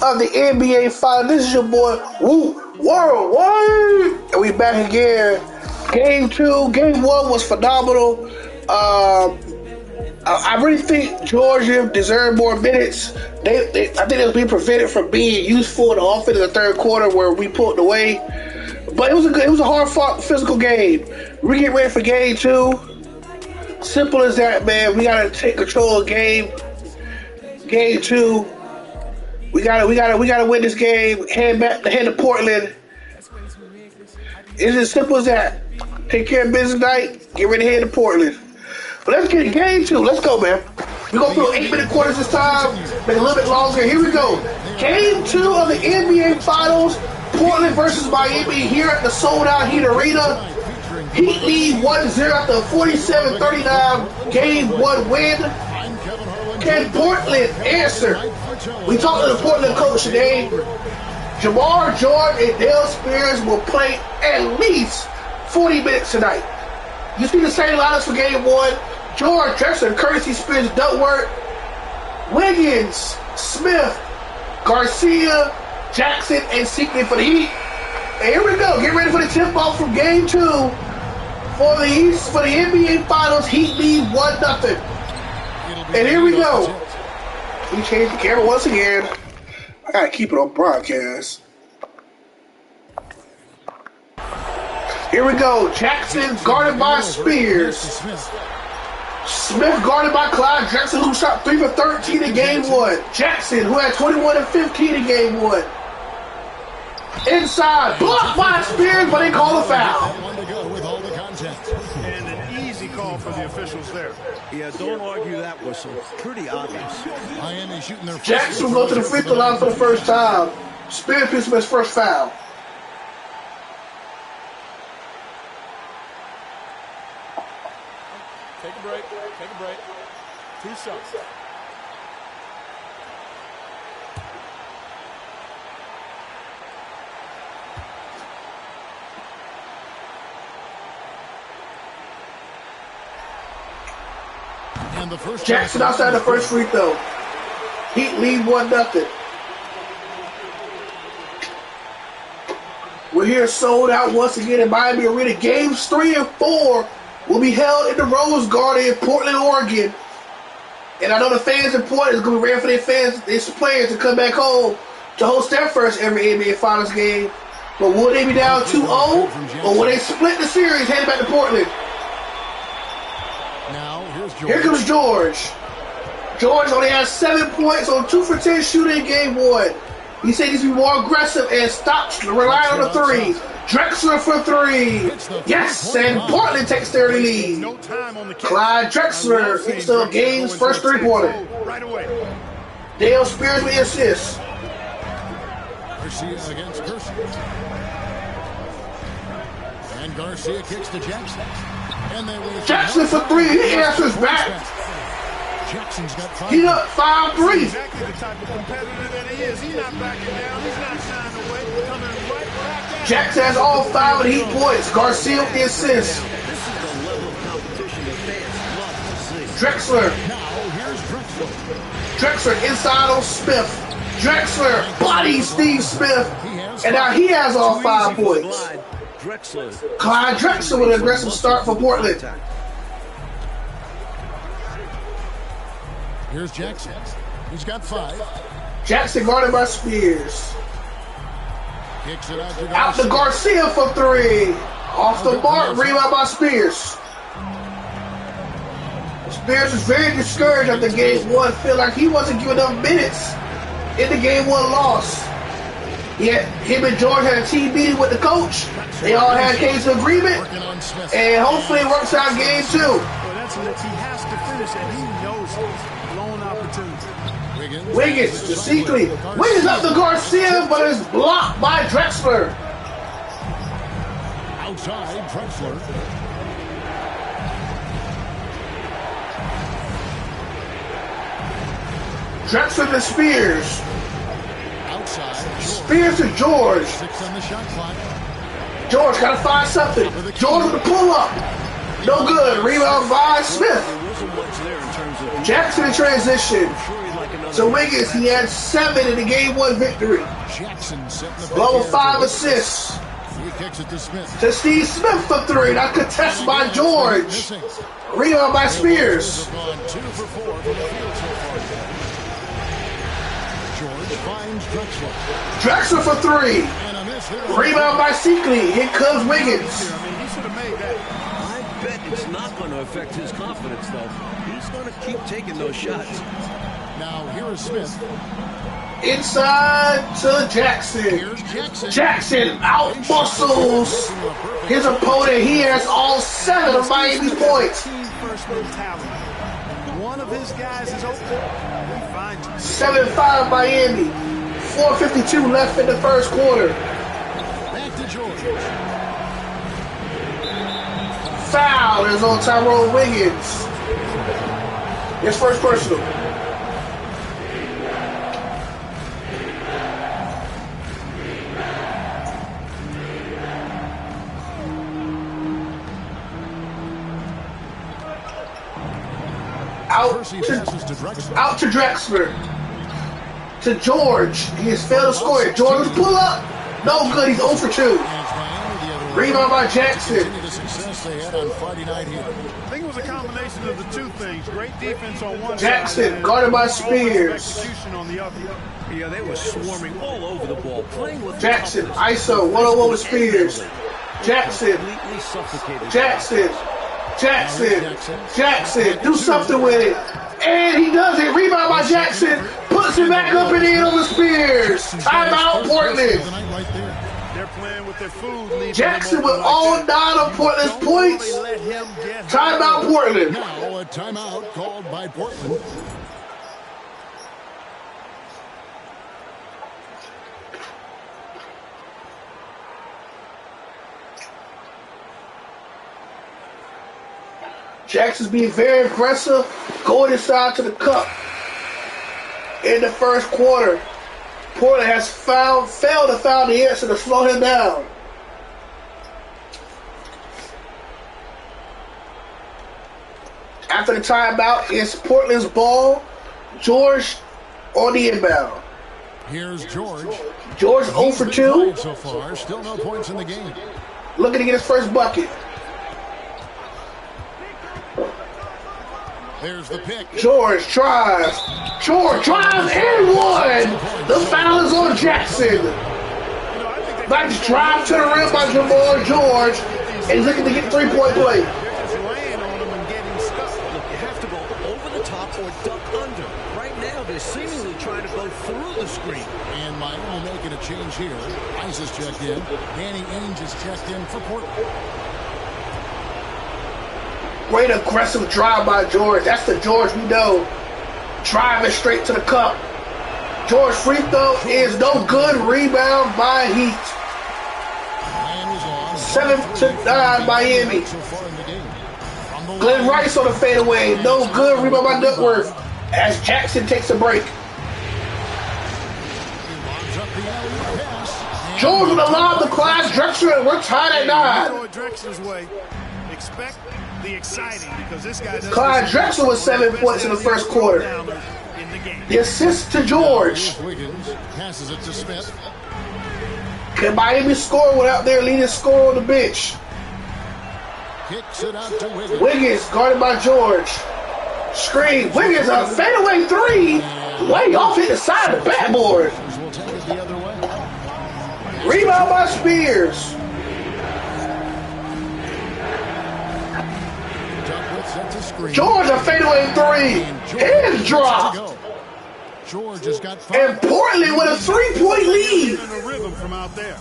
of the NBA Finals. This is your boy, Woo Worldwide. And we back again. Game 2. Game 1 was phenomenal. I really think Georgia deserved more minutes. I think they was being prevented from being useful in the offense in the third quarter where we pulled away. But it was a hard-fought physical game. We get ready for game 2. Simple as that, man. We gotta take control of game 2. We gotta win this game. Head to Portland. It's as simple as that. Take care of business tonight. Get ready to head to Portland. But let's get game 2. Let's go, man. We're going to throw 8-minute quarters this time. Make it a little bit longer. Here we go. Game 2 of the NBA Finals. Portland versus Miami here at the sold-out Heat Arena. Heat lead 1-0 after a 47-39 Game 1 win. Can Portland answer? We talked to the Portland coach today. Jamar Jordan and Dale Spears will play at least 40 minutes tonight. You see the same lineups for Game 1. George, Drexler, Curtis, Spears, Duckworth, Wiggins, Smith, Garcia, Jackson, and Seekley for the Heat. And here we go. Get ready for the tip-off from Game 2 for the East, for the NBA Finals. Heat lead 1-0. And here we go. We changed the camera once again. I gotta keep it on broadcast. Here we go. Jackson guarded by Spears. Smith guarded by Clyde Drexler, who shot 3 for 13 in Game 1. Jackson, who had 21 and 15 in Game 1. Inside, blocked by Spears, but they call a foul. And an easy call for the officials there. Yeah, don't argue that whistle. Pretty obvious. Miami shooting their Jackson will go to the free throw line for the first time. Spears picks up his first foul. Take a break. 2 shots. Jackson outside the first free throw. Heat lead 1-0. We're here sold out once again in Miami Arena. Games 3 and 4 will be held in the Rose Garden in Portland, Oregon. And I know the fans in Portland is going to be ready for their fans, their players to come back home to host their first ever NBA Finals game. But will they be down 2-0 or will they split the series heading back to Portland? Here comes George. George only has 7 points on 2 for 10 shooting in Game 1. He said he's be more aggressive and stops relying on the 3. Drexler for 3. Yes, and Portland takes their lead. Clyde Drexler picks up game's first 3-pointer. Dale Spears with the assist. Garcia against Garcia. And Garcia kicks to Jackson. Jackson for 3. He answers back. Jackson's got 5. He's up 5-3. Exactly the type of competitor that he is. He's not backing down. He's not shying away. Coming right back at Jackson has all 5 of the Heat points. Garcia with the assist. This is the level of competition the fans love to see. Drexler. Now here's Drexler. Drexler inside on Smith. Drexler bodies Steve Smith. And now he has all 5 points. Clyde Drexler with an aggressive start for Portland. Here's Jackson. He's got 5. Jackson guarded by Spears. Kicks it out to Out to Garcia for 3. Off the mark, rebound by Spears. Spears was very discouraged after Game 1. Feel like he wasn't giving enough minutes in the Game 1 loss. Yet him and George had a team meeting with the coach. They all had a case of agreement, and hopefully it works out Game 2. Well, that's what he has to finish, and he knows it. Blown opportunity. Wiggins to Seekley. Wiggins up to Garcia, but it's blocked by Drexler. Outside, Drexler. Drexler to Spears. Spears to George. 6 on the shot clock. George gotta find something. George with the pull up. No good. Rebound by Smith. Jackson in transition. like another. To Wiggins, he had 7 in the Game 1 victory. Jackson setting the Along with 5 assists. He kicks it to Smith. To Steve Smith for 3. Not contested by George. Rebound by Spears. Gone 2 for 4 from the field so far. George finds Drexler. Drexler for 3. And a miss here. Rebound by Seekley. Here comes Wiggins. I mean, he should have made that. I bet it's not going to affect his confidence, though. He's going to keep taking those shots. Now here is Smith. Inside to Jackson. Here's Jackson. Jackson out muscles his opponent. He has all 7 of Miami's points. Team first mentality. One of his guys is open. He finds it. 7-5 Miami. 4:52 left in the first quarter. Back to George. Foul is on Tyrone Wiggins. His first personal. Out to Drexler. To George. He has failed to score it. George pull up. No good. He's 0 for 2. Rebound by Jackson. The success they had on Friday night here. I think it was a combination of the two things. Great defense on one Jackson side. guarded by Spears. Execution on the other. Yeah, they were swarming all over the ball, playing with Jackson, ISO, 1-on-1 with Spears. Jackson, completely suffocated. Jackson, Jackson, do something with it. And he does it. Rebound by Jackson. Puts it back up and in over Spears. Timeout, Portland. They're playing with their food. Jackson with all 9 of Portland's points. Timeout, Portland. Now a timeout called by Portland. Jackson's being very aggressive, going inside to the cup in the first quarter. Portland has failed to find the answer to slow him down. After the timeout, it's Portland's ball. George on the inbound. Here's George. George 0 for 2. So far, still no points in the game. Looking to get his first bucket. There's the pick. George drives. George drives and one. The foul is on Jackson. Nice drive to the rim by Jamal George. And he's looking to get 3-point play. Just laying on them and getting stuck. Look, you have to go over the top or duck under. Right now, they're seemingly trying to go through the screen. And Miami making a change here. Ice has checked in. Danny Ainge has checked in for Portland. Great aggressive drive by George. That's the George we know. Driving straight to the cup. George free throw is no good. Rebound by Heat. 7-9 Miami. Glenn Rice on the fadeaway. No good. Rebound by Duckworth as Jackson takes a break. George with a lob to Clyde Drexler, and we're tied at 9. Go Drexler's way. Expect the exciting because this guy doesn't. Clyde Drexler with 7 points in the first quarter. In the game. The assist to George. Wiggins passes it to Smith. Can Miami score without their leading scorer on the bench? Kicks it out to Wiggins. Wiggins guarded by George. Screen. Wiggins a fadeaway 3. Way off hit the side of the backboard. We'll take it the other way. Rebound by Spears. George a fadeaway 3. Hands drop. George has got 5. And Portland with a 3-point lead. In the rhythm from out there.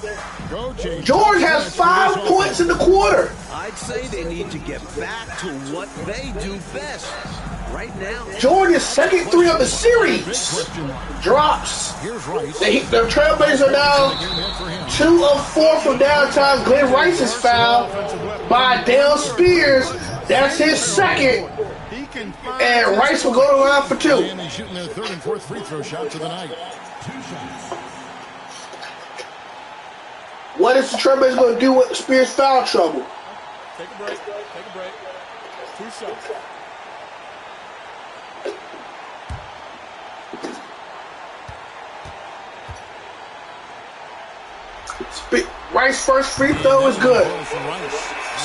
George has 5 points in the quarter. I'd say they need to get back to what they do best. Right now, George's second 3 of the series drops. The Trailblazers are now 2 of 4 from downtown. Glenn Rice is fouled by Dale Spears. That's his second. And Rice will go to the line for 2. And he's shooting their 3rd and 4th free throw shots of the night. What is the Trailblazers going to do with Spears' foul trouble? Take a break. 2 shots. Rice first free throw is good. A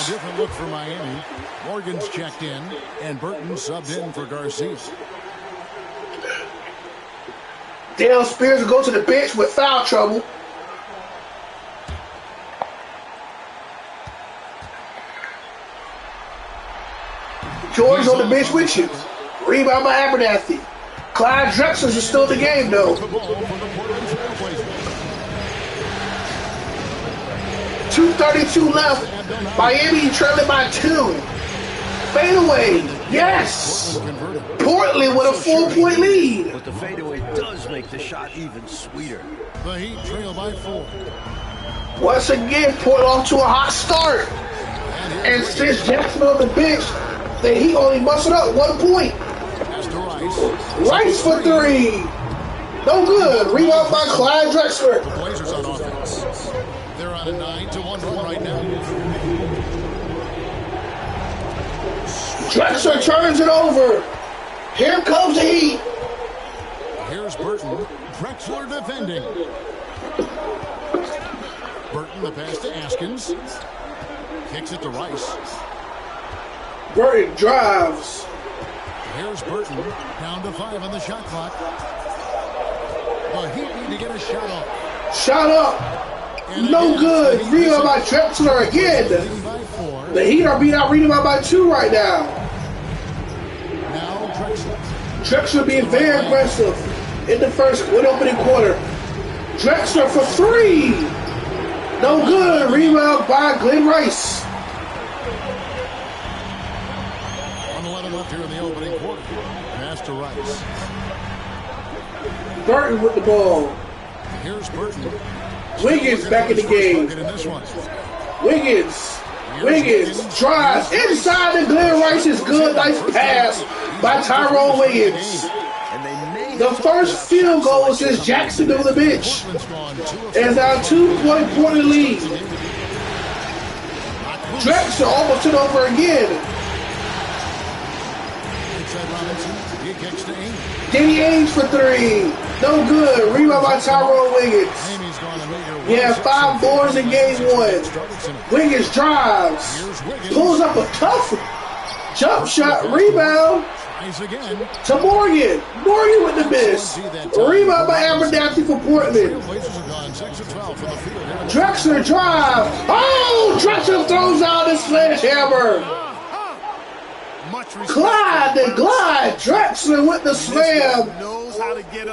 different look for Miami. Morgan's checked in, and Burton subbed in for Garcia. Dale Spears will go to the bench with foul trouble. George on the bench with you. Rebound by Abernathy. Clyde Drexler is still in the game, though. 2:32 left. Miami trailing by 2. Fadeaway. Yes. Portland with a 4-point lead. But the fadeaway does make the shot even sweeter. The Heat trail by 4. Once again, Portland off to a hot start. And since Jackson on the bench, the Heat only busted up 1 point. Rice for 3. No good. Rebound by Clyde Drexler. The Blazers on offense. They're on a 9-1 run right now. Drexler turns it over. Here comes the Heat. Here's Burton. Drexler defending. Burton, the pass to Askins. Kicks it to Rice. Burton drives. Here's Burton. Down to 5 on the shot clock. The Heat need to get a shot off. Shot up. No good. Rebound by Drexler again. The Heat are beat out rebound by 2 right now. Now Drexler. Drexler being very aggressive in the first opening quarter. Drexler for 3. No good. Rebound by Glenn Rice. 1:11 left here in the opening quarter. Pass to Rice. Burton with the ball. Here's Burton. Wiggins back in the game. Wiggins drives inside the Glenn Rice is good. Nice pass by Tyrone Wiggins. The first field goal since Jackson on the bench. And now 2-point Portland lead. Drexler almost took over again. Danny Ainge for 3. No good. Rebound by Tyrone Wiggins. He had 5 boards in game 1. Wiggins drives. Pulls up a tough jump shot. Rebound to Morgan. Morgan with the miss. Rebound by Abernathy for Portland. Drexler drives. Oh! Drexler throws out his sledgehammer. Clyde the Glide. Drexler with the slam.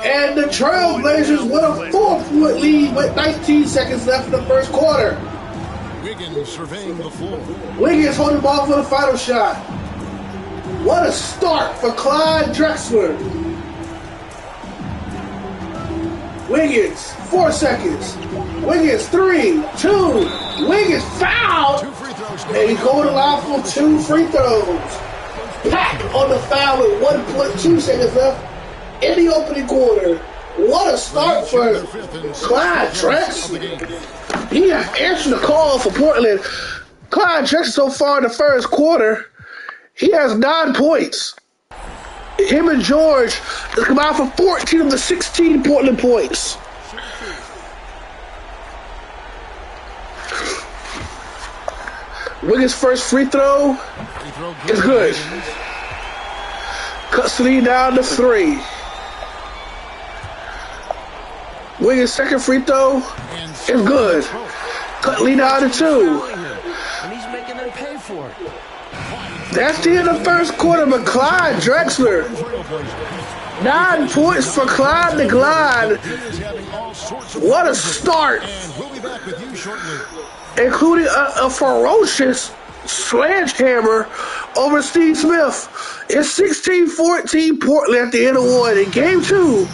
And the Trailblazers with a 4-point lead with 19 seconds left in the first quarter. Wiggins surveying the floor. Wiggins holding the ball for the final shot. What a start for Clyde Drexler. Wiggins, 4 seconds. Wiggins, 3, 2. Wiggins fouled. And he's going to line for 2 free throws. Pack on the foul with 1.2 seconds left in the opening quarter. What a start for Clyde Drexler. He has answered the call for Portland. Clyde Drexler so far in the first quarter, he has 9 points. Him and George has come out for 14 of the 16 Portland points. Wiggins' first free throw is good. Cuts the lead down to 3. Wiggins' second free throw is good. Cut lead down to 2. And he's making them pay for it. That's the end of the first quarter, but Clyde Drexler. 9 points for Clyde the Glide. What a start. Including a ferocious sledgehammer over Steve Smith. It's 16-14 Portland at the end of 1 in Game 2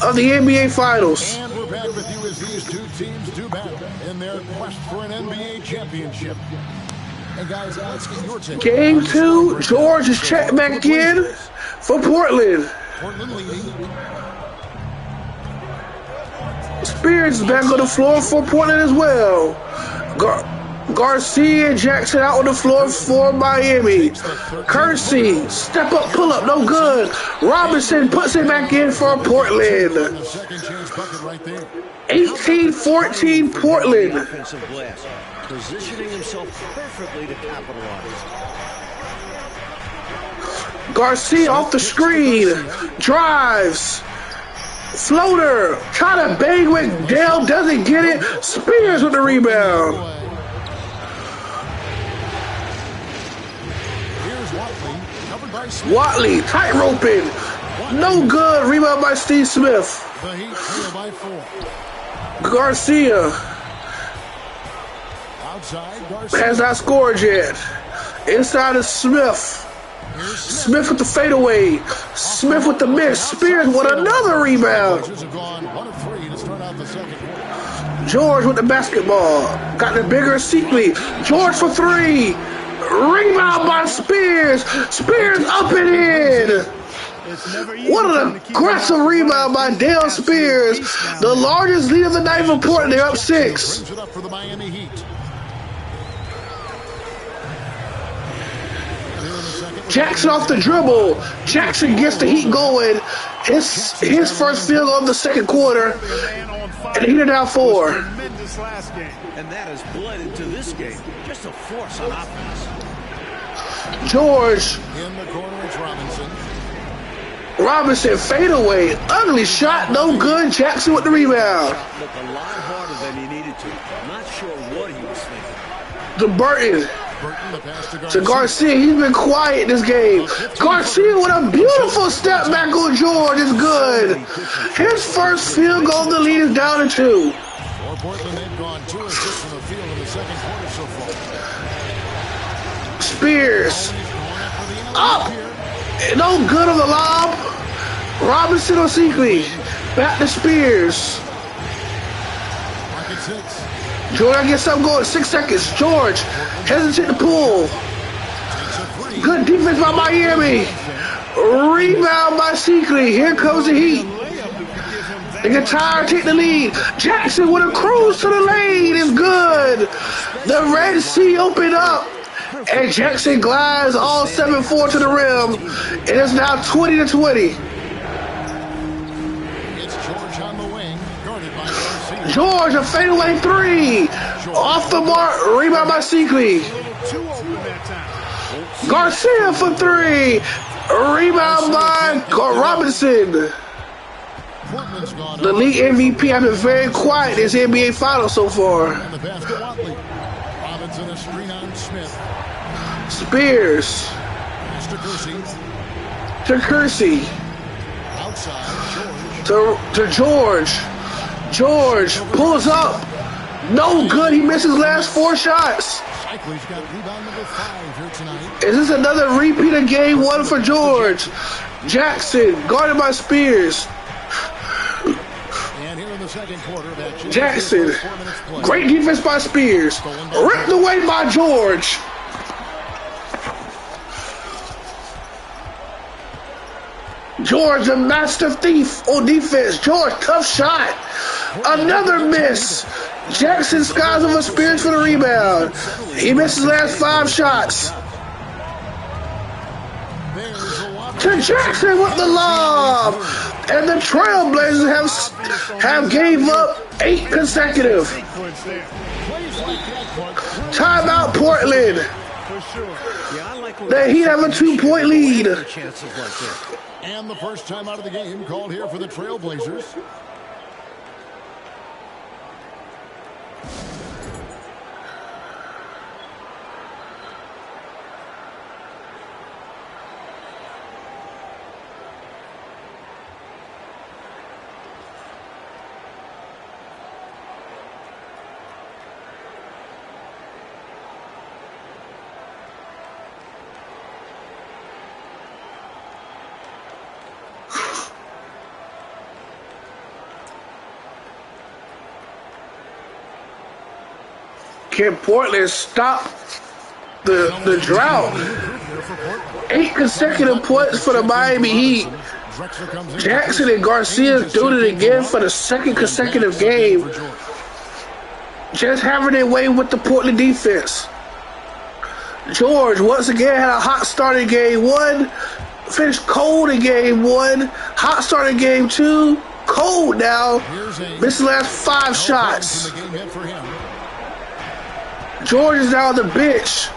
of the NBA Finals. And we're back with you as these two teams do battle in their quest for an NBA championship. And guys, let's get your take. Game 2, George is checked back in for Portland. Portland leading. Spears is back on the floor for Portland as well. Garcia and Jackson out on the floor for Miami. Kersey, step up, pull up, no good. Robinson puts it back in for Portland. 18-14 Portland. Positioning himself perfectly to capitalize. Garcia off the screen, drives, floater, trying to bang with Dale, doesn't get it. Spears with the rebound. Watley, tight roping, no good. Rebound by Steve Smith. Garcia has not scored yet. Inside is Smith. Smith with the fadeaway. Smith with the miss. Spears with another rebound. George with the basketball. Got the bigger Seekley. George for three. Rebound by Spears. Spears up and in. What an aggressive rebound by Dale Spears. The largest lead of the night for Portland. They're up 6. Jackson off the dribble. Jackson gets the Heat going. His first field goal of the second quarter. And the Heat are down 4. And that has bled into this game. Just a force on offense. George. In the corner, it's Robinson. Robinson fadeaway. Ugly shot, no good. Jackson with the rebound. Looked a lot harder than he needed to. Not sure what he was thinking. To Burton. To Garcia. He's been quiet this game. Garcia with a beautiful step back on George is good. His first field goal, the lead is down to 2. For Portland, they've gone 2 assists from the field in the second quarter so far. Spears. Up. No good on the lob. Robinson or Seekley. Back to Spears. George, I get something going. 6 seconds. George hesitate to pull. Good defense by Miami. Rebound by Seekley. Here comes the Heat. They get tired, take the lead. Jackson with a cruise to the lane is good. The Red Sea opened up. And Jackson glides all 7-4 to the rim. It is now 20-20. George, a fadeaway 3. Off the mark, rebound by Seekley. Garcia for 3. Rebound by Robinson. The league MVP has been very quiet this NBA Finals so far. Spears. To Kersey. To George. George pulls up. No good. He misses last 4 shots. Is this another repeat of game 1 for George? Jackson guarded by Spears. Jackson. Great defense by Spears. Ripped away by George. George, a master thief on defense. George, tough shot. Another miss. Jackson skies over Spears for the rebound. He misses last 5 shots. To Jackson with the lob. And the Trailblazers have gave up 8 consecutive. Timeout Portland. The Heat have a 2-point lead. And the first time out of the game called here for the Trailblazers. Can Portland stop the drought? 8 consecutive points for the Miami Heat. Jackson and Garcia doing it again for the 2nd consecutive game. just having their way with the Portland defense. George once again had a hot start in game 1. Finished cold in game 1. Hot start in game 2. Cold now. Missed the last 5 shots. George is now on the bench.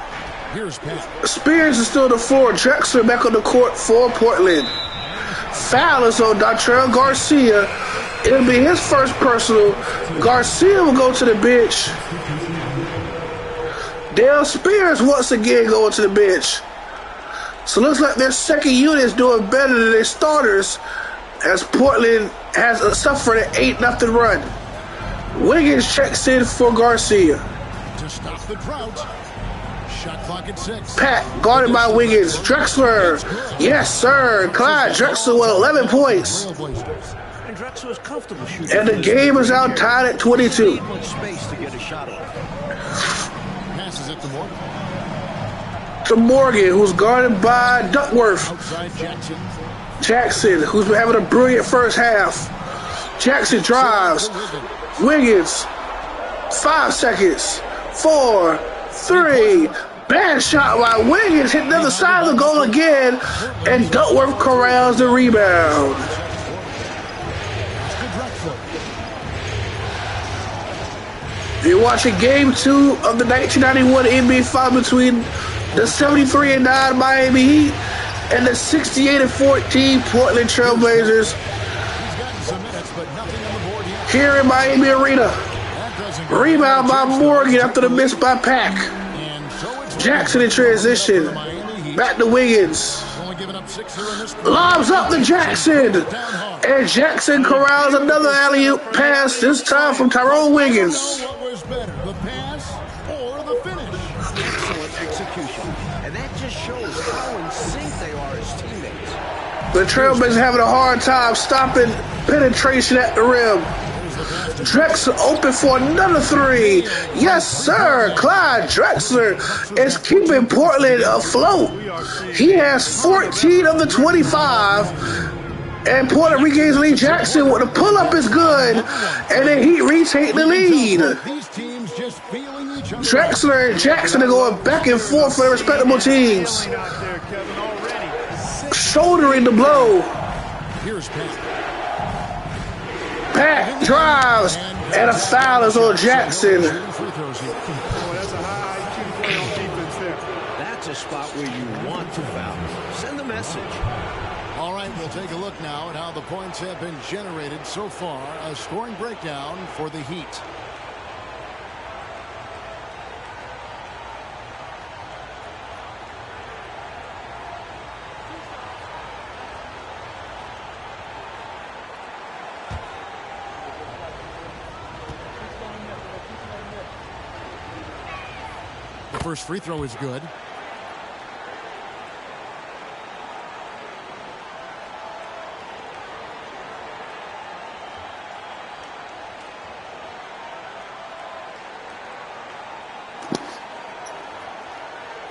Spears is still on the floor. Drexler back on the court for Portland. Foul is on Dontrell Garcia. It'll be his first personal. Garcia will go to the bench. Dale Spears once again going to the bench. So it looks like their second unit is doing better than their starters as Portland has suffered an 8-0 run. Wiggins checks in for Garcia. To stop the drought. Shot clock at 6. Pat guarded by Wiggins. Drexler. Yes, sir. Clyde Drexler with 11 points. And Drexler is comfortable shooting. And the game is now tied at 22. Much space to get a shot off. Passes it to Morgan. To Morgan, who's guarded by Duckworth. Outside Jackson, who's been having a brilliant first half. Jackson drives. Wiggins. 5 seconds. 4, 3. Bad shot by Wiggins. Hit the other side of the goal again. And Duckworth corrals the rebound. You're watching Game 2 of the 1991 NBA Finals between the 73-9 Miami Heat and the 68-14 Portland Trailblazers here in Miami Arena. Rebound by Morgan after the miss by Pack. Jackson in transition. Back to Wiggins. Lobs up to Jackson. And Jackson corrals another alley-oop pass, this time from Tyrone Wiggins. The pass or the finish. Excellent execution. And that just shows how in sync they are as teammates. The Trailblazers having a hard time stopping penetration at the rim. Drexler open for another 3. Yes, sir. Clyde Drexler is keeping Portland afloat. He has 14 of the 25. And Portland regains lead. Jackson with a pull-up is good. And then Heat retake the lead. Drexler and Jackson are going back and forth for their respectable teams. Shouldering the blow. Pat drives, and a foul is on Jackson. That's a spot where you want to foul. Send a message. All right, we'll take a look now at how the points have been generated so far. A scoring breakdown for the Heat. The first free throw is good.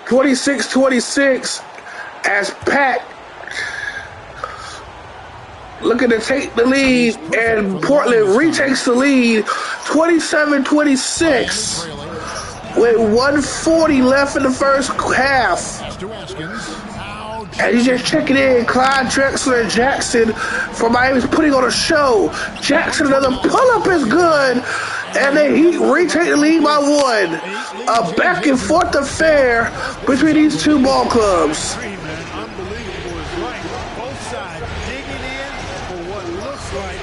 (26-26) as Pat looking to take the lead, and Portland retakes the lead 27-26 with 1:40 left in the first half. And he's just checking in. Clyde Drexler and Jackson for Miami's putting on a show. Jackson, another pull-up is good. And the Heat retake the lead by 1. A back and forth affair between these two ball clubs. Unbelievable is right. Both sides digging in for what looks like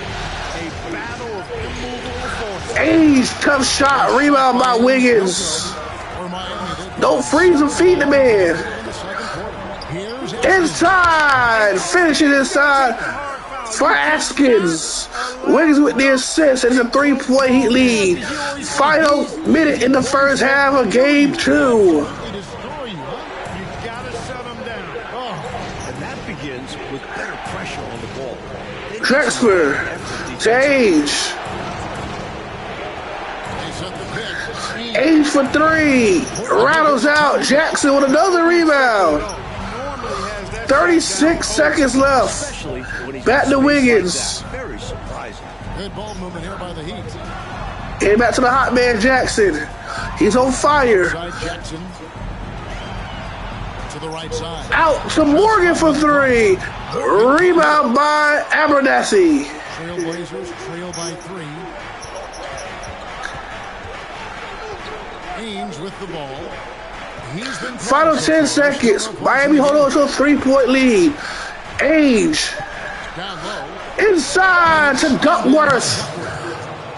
a battle of immovable forces. Age, tough shot, rebound by Wiggins. Don't freeze him, feed the man. Inside, finishing inside for Askins. Wiggins with the assist. It's a 3-point Heat lead. Final minute in the first half of Game 2. You gotta shut them down. And that begins with better pressure on the ball. Drexler to Age. Age for 3. Rattles out. Jackson with another rebound. 36 seconds left. Back to Wiggins. Very surprising. Good ball movement here by the Heat. Getting back to the hot man Jackson. He's on fire. Jackson to the right side. Out to Morgan for three. Rebound by Abernathy. Trailblazers trail by 3. Ainge with the ball. He's been Final 10 seconds. Miami hold on to a 3-point lead. Ainge down low. inside to Duckworth.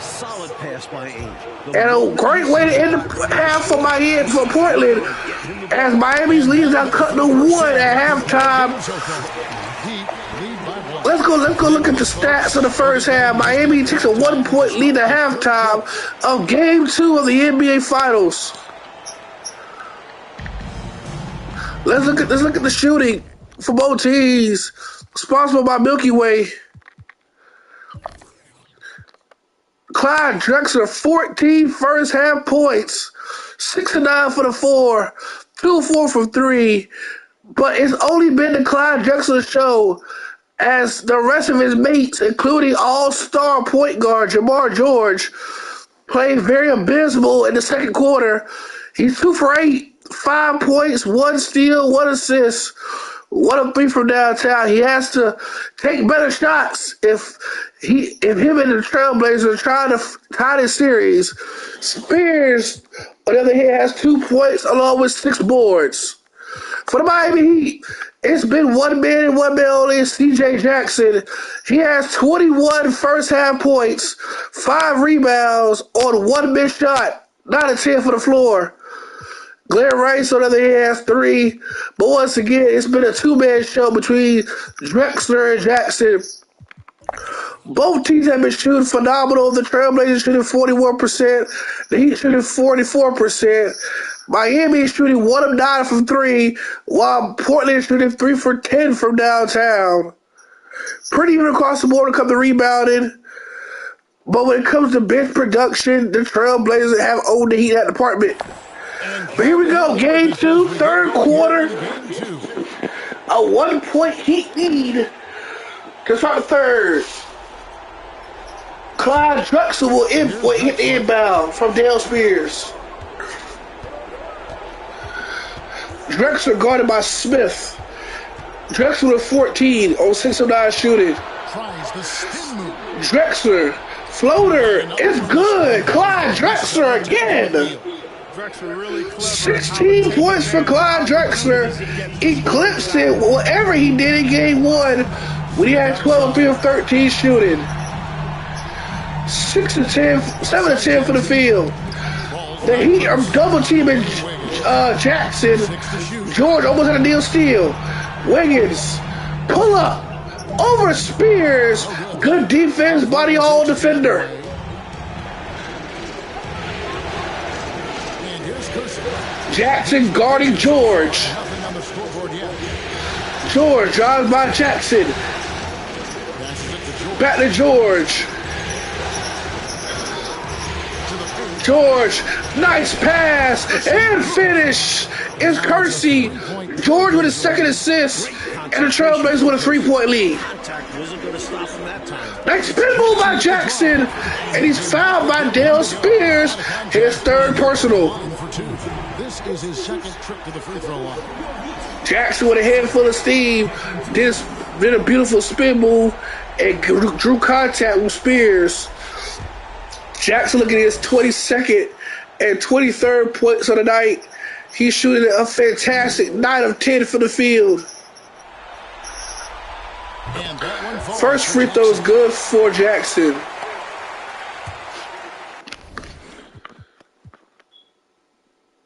Solid pass by Ainge. And a great way to end the half for Miami for Portland, as Miami's lead is now cut to 1 at halftime. Let's go look at the stats of the first half. Miami takes a 1-point lead at halftime of Game 2 of the NBA Finals. Let's look at the shooting for both teams. Sponsored by Milky Way. Clyde Drexler, 14 first half points, 6 of 9 for the 4, 2 of 4 from 3. But it's only been the Clyde Drexler show, as the rest of his mates, including all-star point guard Jamar George, played very abysmal in the second quarter. He's 2 for 8, 5 points, 1 steal, 1 assist, 1 of 3 from downtown. He has to take better shots if him and the Trailblazers are trying to tie this series. Spears, on the other hand, has 2 points along with 6 boards. For the Miami Heat, it's been 1 man and 1 man only. C.J. Jackson. He has 21 first half points, 5 rebounds on 1 missed shot, 9 of 10 for the floor. Glenn Rice, on the other hand, has 3. But once again, it's been a 2-man show between Drexler and Jackson. Both teams have been shooting phenomenal. The Trailblazers shooting 41%. The Heat shooting 44%. Miami is shooting 1 of 9 from 3, while Portland is shooting 3 for 10 from downtown. Pretty even across the board when it comes to rebounding. But when it comes to bench production, the Trailblazers have owned the Heat in that department. But here we go, Game 2, third quarter. A 1-point Heat lead to start the third. Clyde Drexler will hit the inbound from Dale Spears. Drexler guarded by Smith. Drexler with 14 on 6 of 9 shooting. Drexler, floater, is good. Clyde Drexler again. 16 points for Clyde Drexler. Eclipsed it whatever he did in Game 1 when he had 12 of 3 of 13 shooting. 7 of 10 for the field. The Heat are double teaming Jackson. George almost had a deal steal. Wiggins, pull up over Spears. Good defense, body all defender. Jackson guarding George. George drives by Jackson. Back to George. George, nice pass and finish is Kersey. George with his second assist, and the Trailblazers with a 3-point lead. Nice spin move by Jackson, and he's fouled by Dale Spears, his third personal. This is his second trip to the free throw line. Jackson with a head full of steam did a beautiful spin move and drew contact with Spears. Jackson looking at his 22nd and 23rd points on the night. He's shooting a fantastic 9 of 10 for the field. First free throw is good for Jackson.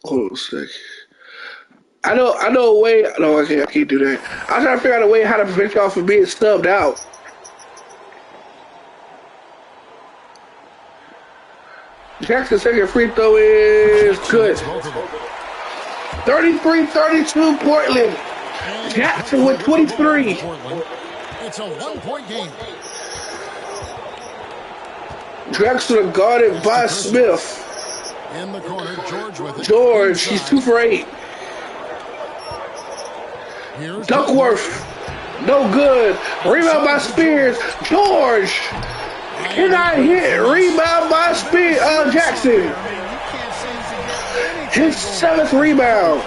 Hold on a sec. I know a way. No, I can't do that. I'm trying to figure out a way how to prevent y'all from being stubbed out. Jackson's second free throw is good. 33-32 Portland. Jackson with 23. It's a 1-point game. Drexler guarded by Smith. In the corner, George with it. George, he's 2 for 8. Duckworth, no good. Rebound by Spears. George, Cannot hit. Rebound by Jackson. His 7th rebound.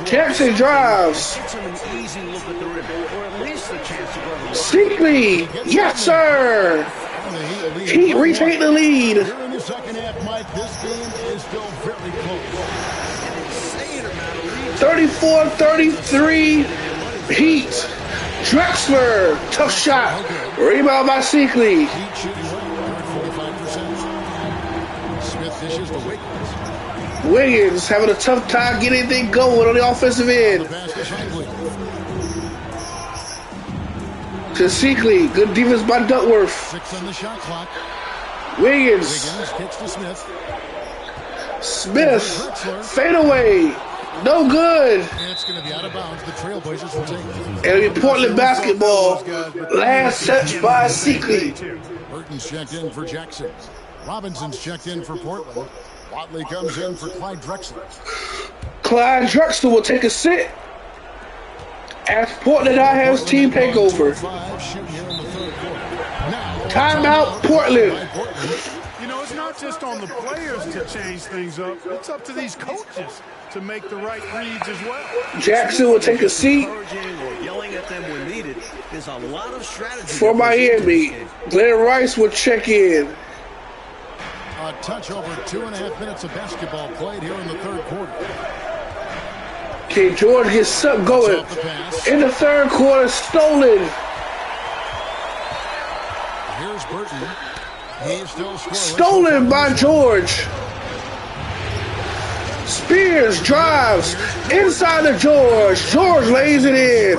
Jackson drives. Seekley. Yes, sir. Heat retake the lead. Here in the second half, Mike, this game is still very close. 34-33 Heat. Drexler. Tough shot. Rebound by Seekley. Heat shooting well, 45%. Smith dishes to Wiggins. Wiggins having a tough time getting anything going on the offensive end. To Seekley. Good defense by Duckworth. 6 on the shot clock. Wiggins. Wiggins kicks to Smith. Smith. Fade away. No good. And it's going to be out of bounds. The Trailblazers will take it. It'll be Portland basketball. Last touch by Seekley. Burton's checked in for Jackson. Robinson's checked in for Portland. Watley comes in for Clyde Drexler. Clyde Drexler will take a sit as Portland now has team takeover. Timeout, Portland. You know, it's not just on the players to change things up. It's up to these coaches to make the right reads as well. Jackson will take a seat for Miami. Glenn Rice will check in. A touch over 2.5 minutes of basketball played here in the third quarter. Okay, George gets something going. In the third quarter, stolen. Here's Burton. He's still scoreless. Stolen by George. Spears drives inside of George. George lays it in.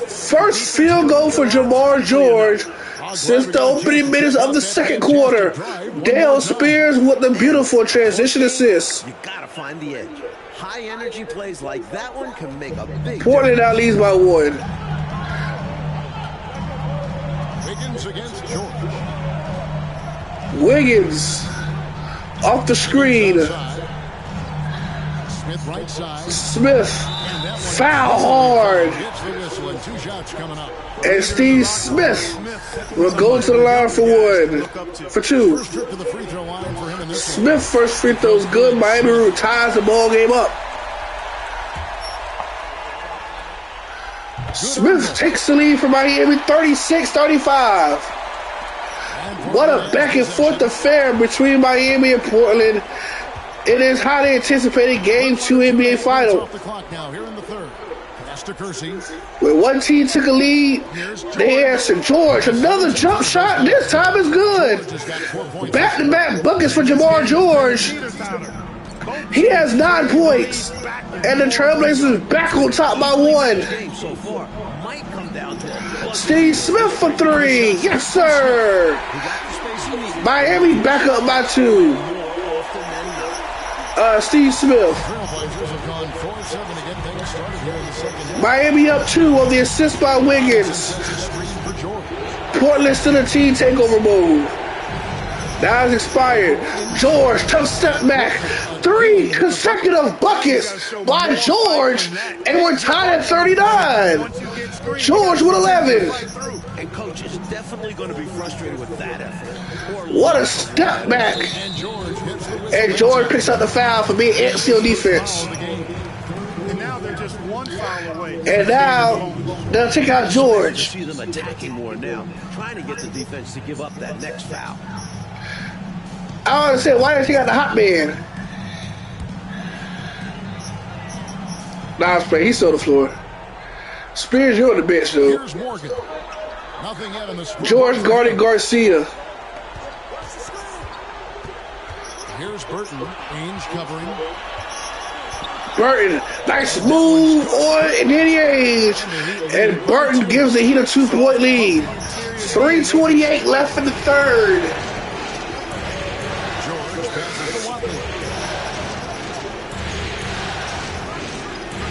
First field goal for Jamar George since the opening minutes of the second quarter. Dale Spears with the beautiful transition assist. You gotta find the edge. High energy plays like that one can make a big Portland now leads by 1. Wiggins against George. Wiggins off the screen. Smith right side. Smith foul hard. Gets the whistle and 2 shots coming up. And Steve Smith will go to the line for 1. For 2. First trip to the free throw line for him in this Smith first free throw is good. Miami ties the ball game up. Smith takes the lead for Miami 36-35. What a back and forth affair between Miami and Portland. It is highly anticipated Game 2 NBA Final. off the clock now here in the third. Pass to Kersey. When one team took a lead, they answered George. Another jump shot. This time is good. Back-to-back buckets for Jamar George. He has 9 points. And the Trailblazers back on top by 1. Steve Smith for 3. Yes, sir. Miami back up by 2. Steve Smith. Miami up 2 on the assist by Wiggins. Portland still a team takeover mode. Now it's expired. George, tough step back. 3 consecutive buckets by George, and we're tied at 39. George with 11. And coach is definitely going to be frustrated with that effort. What a step back. And George picks up the foul for being antsy on defense. And now they're just 1 foul away. And now they'll take out George. See them attacking more now, trying to get the defense to give up that next foul. I don't understand why they take out the hot man. Nice play. He's still on the floor. Spears, you're on the bench, though. Here's Morgan. Nothing yet in the George guarded Garcia. Here's Burton. Ainge covering. Burton, nice move on Danny Ainge. And Burton gives the Heat a 2-point lead. 3:28 left in the third. George passes to Watley.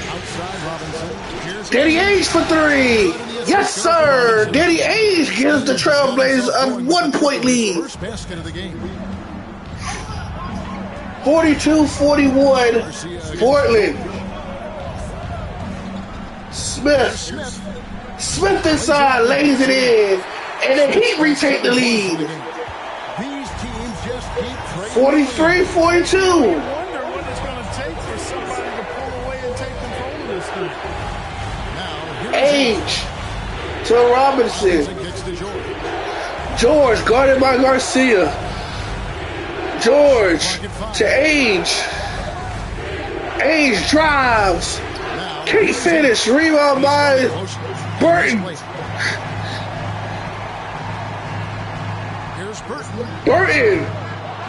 Outside Robinson. Here's Danny Ainge for 3. Yes, sir. Danny Ainge gives the Trailblazers a 1-point lead. First basket of the game. 42-41, Portland. Smith inside, lays it in, And the Heat retake the lead. These teams just keep 43-42. I wonder what it's going to take for somebody to pull away and take control of this thing. Age to Robinson. George guarded by Garcia. George to Age. Age drives. Can't finish. Rebound by Burton. Burton.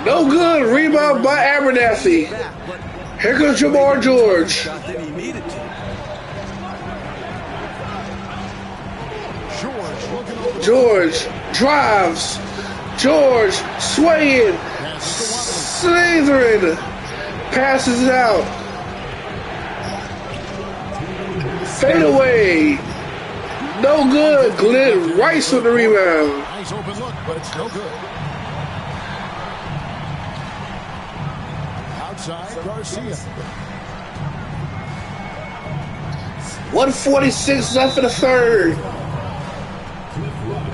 No good. Rebound by Abernathy. Here comes Jamar George. George drives. George swaying. Slithering. Passes it out. Fade away. No good. Glenn Rice with the rebound. Nice open look, but it's no good. Outside, Garcia. 1:46 left in the third.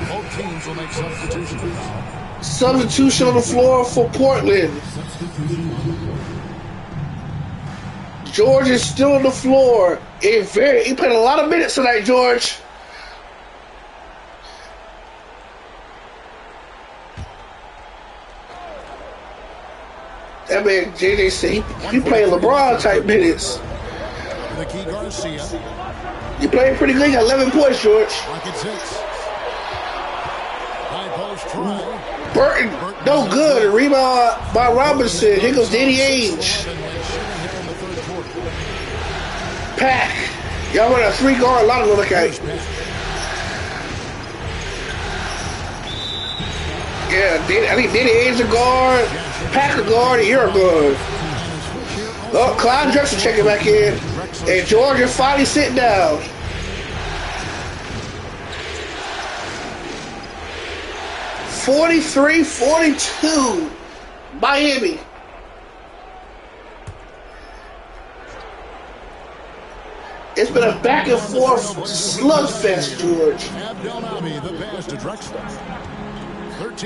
Both teams will make substitutions. Substitution on the floor for Portland. George is still on the floor. He played a lot of minutes tonight, George. That man, JJ said he played LeBron type minutes. The key Garcia. You played pretty good. You got 11 points, George. Pocket 6. High post try. Burton, no good. Rebound by Robinson. Here goes Danny Ainge. Pack. Y'all run a 3-guard. A lot of them look at. Yeah, I think Danny Ainge a guard. Pack a guard. And you're a guard. Oh, Clyde Drexler checking back in. And Georgia finally sitting down. (43-42) Miami. It's been a back and forth slugfest, George.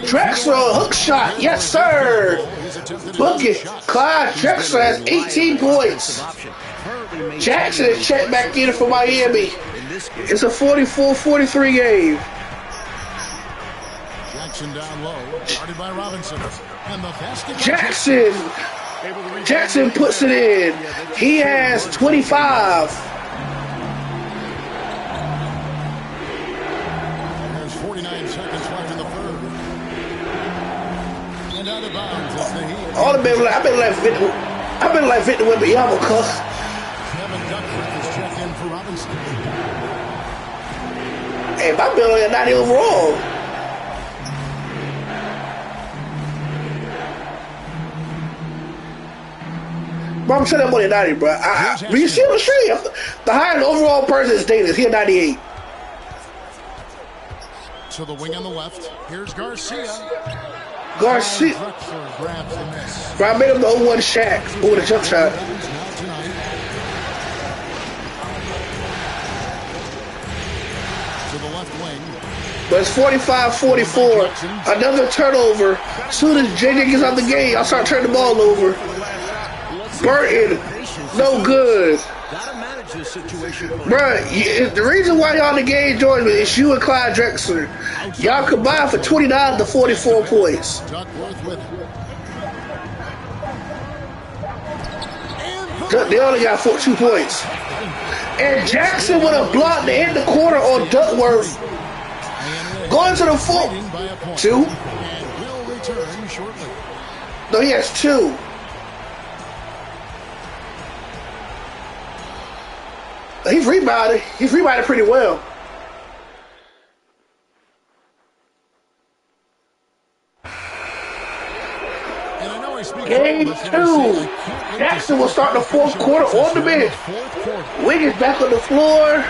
Drexler, hook shot, yes sir. Book it. Clyde Drexler has 18 points. Jackson is checked back in for Miami. It's a 44-43 game. Jackson down low, guarded by Robinson. And the basket. Jackson puts it in. He has 25. There's 49 seconds left in the third. And out of bounds is the Heat. All the men like, I've been like Victor Wembanyama, cuz. Kevin Duckworth is checked in for Robinson. Hey, my bill only got 90 overall. Bro, I'm saying I'm only 90, bro. But you see what I'm saying? The highest overall person is Davis. He a 98. To the wing on the left. Here's Garcia. Garcia. Grabs the miss. Bro, I made him the 0-1 Shaq with a jump shot. To the left wing. But it's 45-44. Another turnover. As soon as JJ gets out the game, I'll start turning the ball over. Burton, no good. Bruh, the reason why y'all in the game, George, is you and Clyde Drexler. Y'all combined for 29 to 44 points. They only got 2 points. And Jackson would have blocked the end of the quarter on Duckworth. Going to the full. 2? No, he has 2. He's rebounded. He's rebounded pretty well. Game 2. Jackson will start the fourth quarter on the bench. Wiggins back on the floor.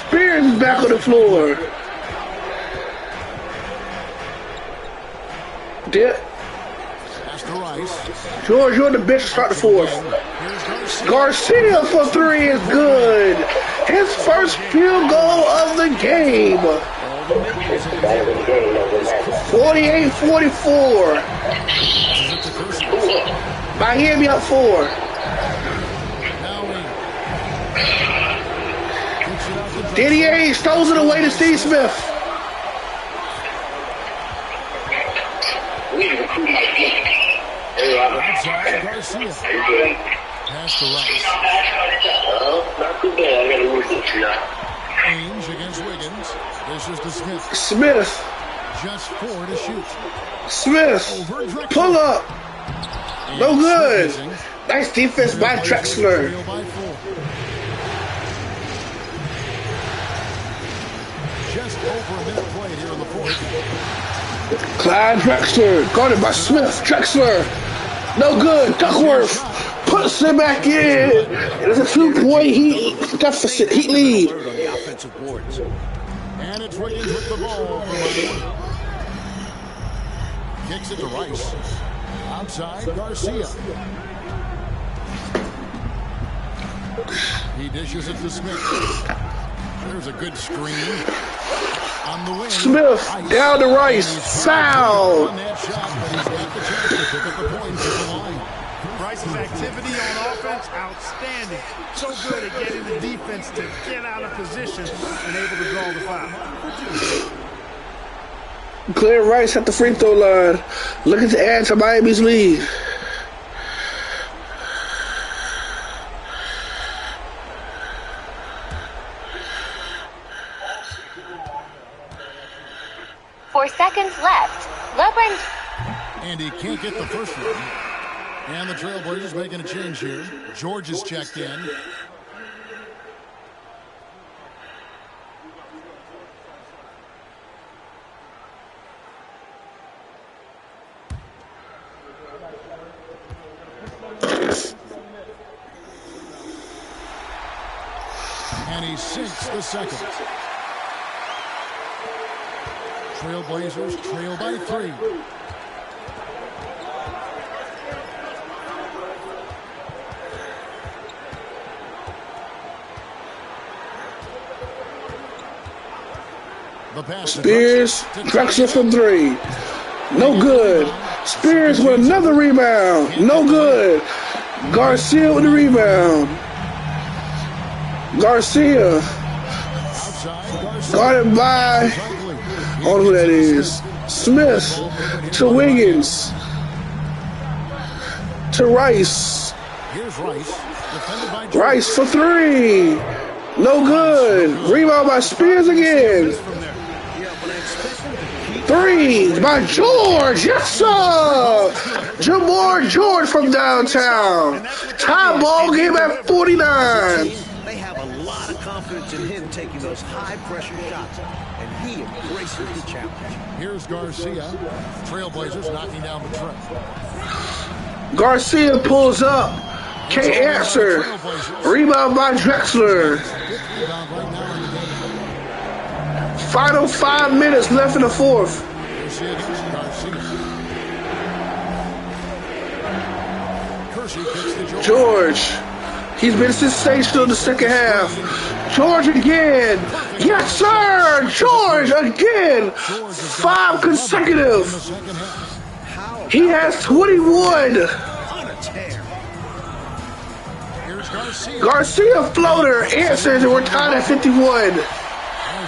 Spears is back on the floor. George, you're on the bench to start the fourth. Garcia for 3 is good. His first field goal of the game. 48-44. Miami up 4. Didier throws it away to Steve Smith. Outside, Garcia. Pass to Rice. Not too bad. I got to lose it now. Ames against Wiggins. This is to Smith. Smith. Just 4 to shoot. Smith. Pull up. No good. Nice defense by Drexler. Just over a minute played here in the fourth. Clyde Drexler. Guarded by Smith. Drexler. No good. Duckworth puts it back in. It is a 2-point Heat deficit. Heat lead. And it's Wiggins with the ball. Kicks it to Rice. Outside, Garcia. He dishes it to Smith. There's a good screen. On the wing. Smith down to Rice. Foul. Rice's activity on offense, outstanding. So good at getting the defense to get out of position and able to draw the foul. Clear Rice at the free throw line. Looking to add to Miami's lead. Seconds left. LeBron. And he can't get the first one. And the Trailblazers making a change here. George is checked in. And he sinks the second. Trailblazers trail by 3. The pass. Spears, Drexler from 3. No good. Spears with another rebound. No good. Garcia with the rebound. Garcia. Guarded by... I don't know who that is. Smith to Wiggins to Rice. Here's Rice. Rice for 3. No good. Rebound by Spears again. 3 by George. Yes, sir. Jamar George from downtown. Tie ball game at 49. They have a lot of confidence in him taking those high-pressure shots. And he embraces the challenge. Here's Garcia. Trailblazers knocking down the trap. Garcia pulls up. Can't answer. Rebound by Drexler. Final 5 minutes left in the fourth. George. He's been sensational in the second half. George again. Yes, sir. George again. 5 consecutive. He has 21. Garcia floater answers, and we're tied at 51.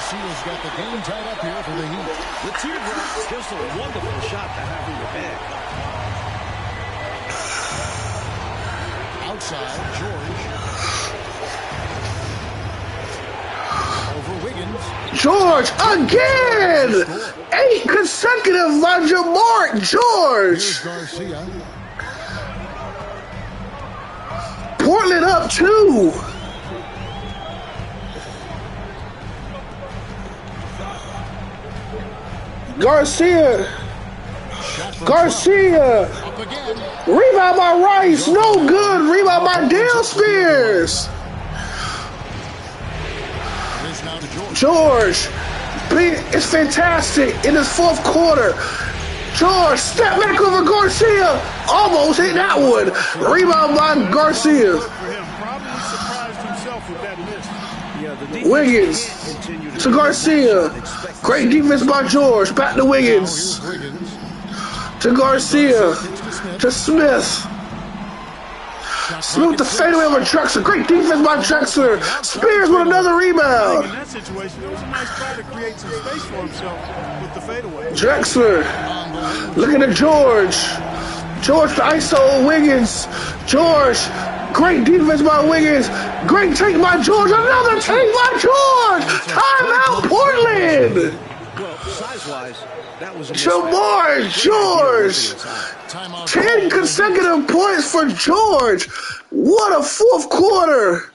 Garcia's got the game tied up here for the Heat. The teardrop's just a wonderful shot to have in your bag. Outside, George. Over Wiggins. George again. 8 consecutive by Jamar George. Garcia. Portland up 2. Garcia. Rebound by Rice. No good. Rebound by Dale Spears. George. It's fantastic in this fourth quarter. George, step back over Garcia. Almost hit that one. Rebound by Garcia. Probably surprised himself with that miss. Yeah, Wiggins to Garcia. Great defense by George. Back to Wiggins. To Garcia. To Smith. Smith the fadeaway over Drexler. Great defense by Drexler. Spears with another rebound. In that situation, it was a nice try to create some space for himself with the fadeaway. Drexler. Looking at George. George to ISO Wiggins. George. Great defense by Wiggins. Great take by George. Another take by George. Timeout Portland. Well, size-wise, that was a Jamar George. 10 consecutive points for George. What a fourth quarter.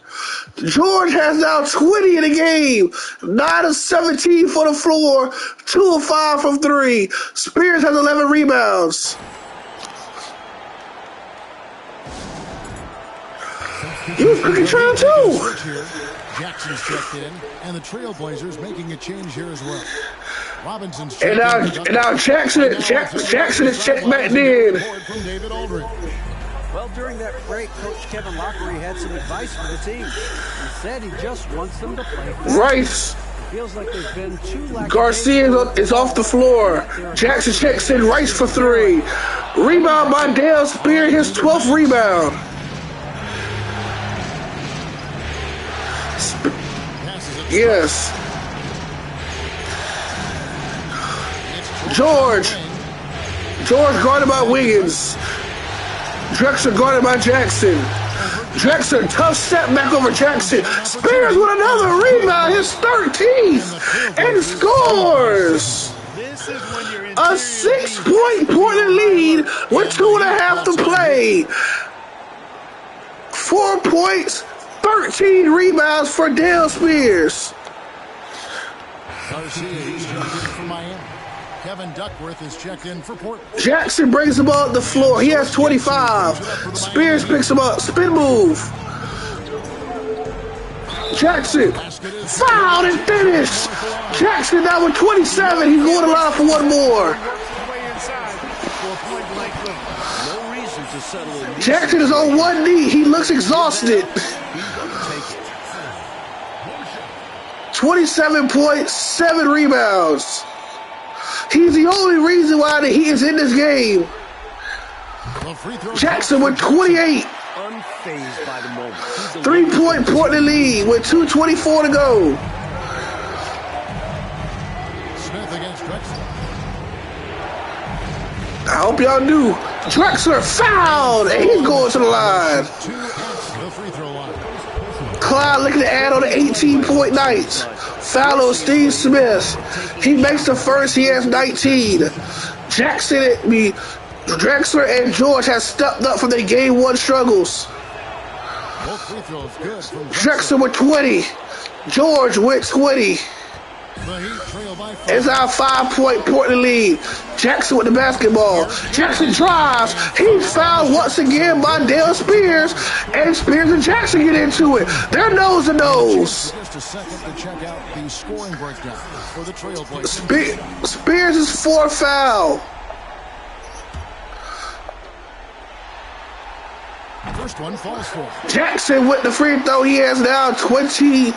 George has now 20 in the game. 9 of 17 for the floor. 2 of 5 from 3. Spears has 11 rebounds. He was cooking trail too. Jackson's checked in, and the Trailblazers making a change here as well. Robinson's And now Jackson is checked back in. Well, during that break, Coach Kevin Lockery had some advice for the team. He said he just wants them to play fast. Rice. Feels like there's been too Garcia is off the floor. Jackson checks in Rice for 3. Rebound by Dale Spear, his 12th rebound. Yes. George guarded by Wiggins. Drexler guarded by Jackson. Drexler, tough step back over Jackson. Spears with another rebound, his 13th, and scores. A 6-point Portland lead with 2.5 to play. 4 points, 13 rebounds for Dale Spears. Kevin Duckworth is checked in for Portland. Jackson brings the ball up the floor. He has 25. Spears picks him up. Spin move. Jackson. Fouled and finished. Jackson now with 27. He's going to line for one more. Jackson is on one knee. He looks exhausted. 27 points, 7 rebounds. He's the only reason why the Heat is in this game. Jackson with 28. 3-point Portland lead with 2:24 to go. Smith against Drexler. I hope y'all knew. Drexler fouled, and he's going to the line. The free throw line. Clyde looking to add on the 18-point night. Foul on Steve Smith. He makes the first. He has 19. Drexler and George have stepped up from their game 1 struggles. Both free throws good from Drexler with 20. George with 20. The Heat trail by 5. It's our 5-point Portland lead. Jackson with the basketball. Jackson drives. He's fouled once again by Dale Spears. And Spears and Jackson get into it. They're nose to nose. Just a second to check out the scoring breakdown for the Trailblazers. Spears' 4th foul. First one falls for. Jackson with the free throw. He has now 29.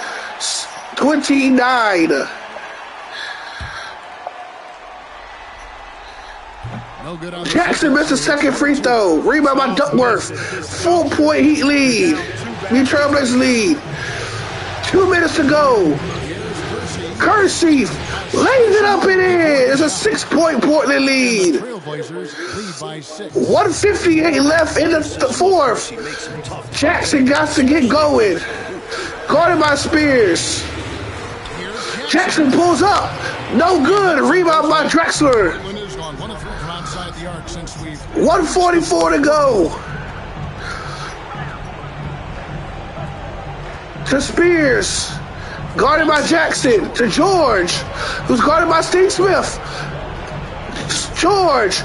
No good on Jackson missed the second free throw. Rebound by Duckworth. 4-point Heat lead. The Trailblazers lead. 2 minutes to go. Kersey lays it up and in. It's a 6-point Portland lead. Trailblazers lead by 6. 1:58 left in the 4th. Jackson got to get going. Guarded by Spears. Jackson pulls up. No good. Rebound by Drexler. 1:44 to go. To Spears. Guarded by Jackson. To George. Who's guarded by Steve Smith. George.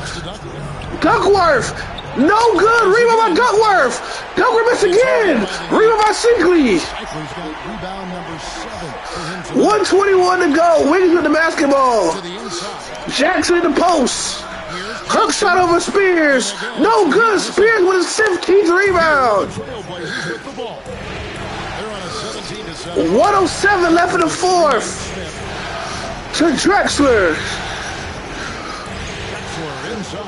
Duckworth. No good. Rebound by Duckworth. Duckworth missed again. Rebound by Singley. 1:21 to go. Wiggins with the basketball. Jackson in the post. Hook shot over Spears. No good. Spears with his 15th rebound. 107 left in the fourth. To Drexler.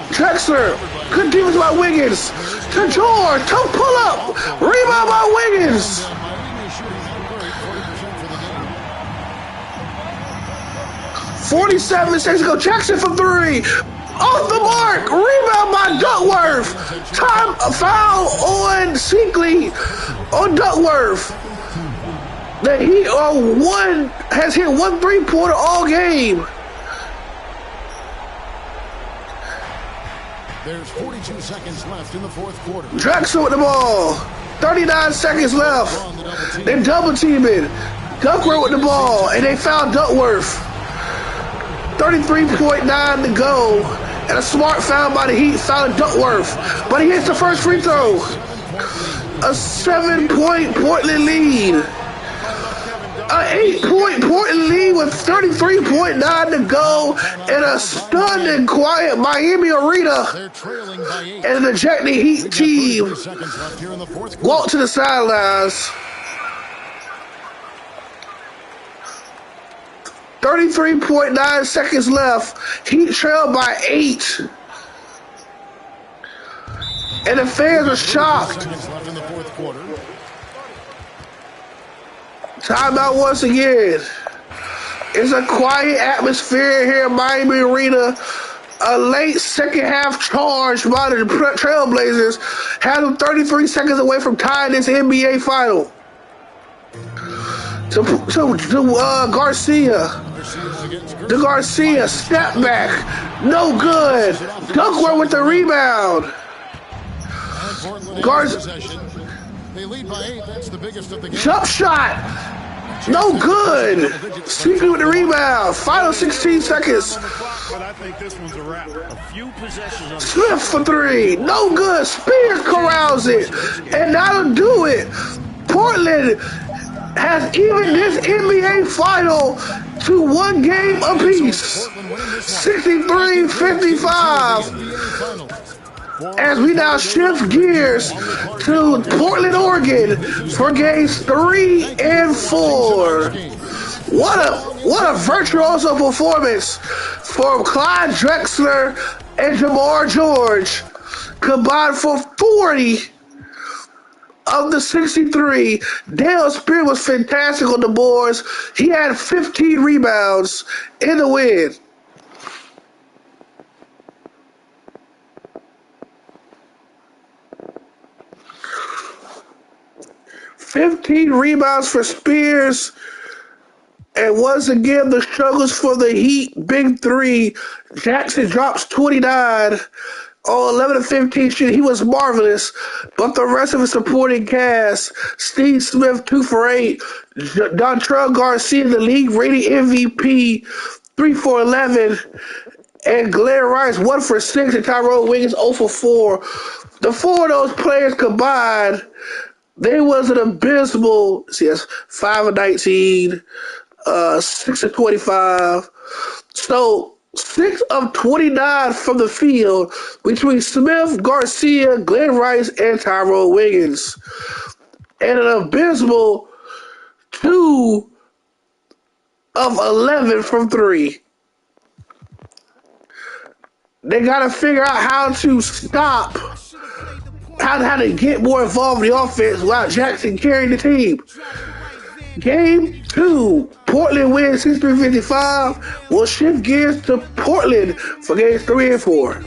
Drexler. Good defense by Wiggins. To George. To pull up. Rebound by Wiggins. 47 seconds to go. Jackson for three. Off the mark. Rebound by Duckworth. Time foul on Sinkley on Duckworth. The Heat has hit 1 3-pointer all game. There's 42 seconds left in the fourth quarter. Drexler with the ball. 39 seconds left. They're double teaming. Duckworth with the ball, and they found Duckworth. 33.9 to go. And a smart foul by the Heat fouling Duckworth. But he hits the first free throw. A 7-point Portland lead. An 8-point Portland lead with 33.9 to go in a stunning, quiet Miami arena. And the ejecting Heat team walk to the sidelines. 33.9 seconds left. Heat trail by 8. And the fans are shocked. Timeout once again. It's a quiet atmosphere here in Miami Arena. A late second half charge by the Trailblazers had them 33 seconds away from tying this NBA final. To Garcia. To Garcia, step back. No good. Duckworth with the rebound. Jump shot. No good. Speaking with the rebound. Final 16 seconds. But I think this one's a wrap. A few possessions. Smith for three. No good. Spears corrals it. And that'll do it. Portland has even this NBA final to 1 game apiece. 63-55. As we now shift gears to Portland, Oregon for games 3 and 4. What a virtuoso performance for Clyde Drexler and Jamar George. Combined for 40 of the 63. Dale Spear was fantastic on the boards. He had 15 rebounds in the win. 15 rebounds for Spears. And once again, the struggles for the Heat. Big three. Jackson drops 29 on 11 of 15 shooting. He was marvelous. But the rest of his supporting cast, Steve Smith, 2 for 8. Dontrell Garcia, the league rated MVP, 3 for 11. And Glenn Rice, 1 for 6. And Tyrone Wiggins, 0 for 4. The 4 of those players combined, they was an abysmal, 5 of 19, 6 of 25. So 6 of 29 from the field between Smith, Garcia, Glenn Rice, and Tyrone Wiggins. And an abysmal 2 of 11 from 3. They got to figure out how to stop, how to get more involved in the offense without Jackson carrying the team. Game 2, Portland wins 63-55. We'll shift gears to Portland for games 3 and 4.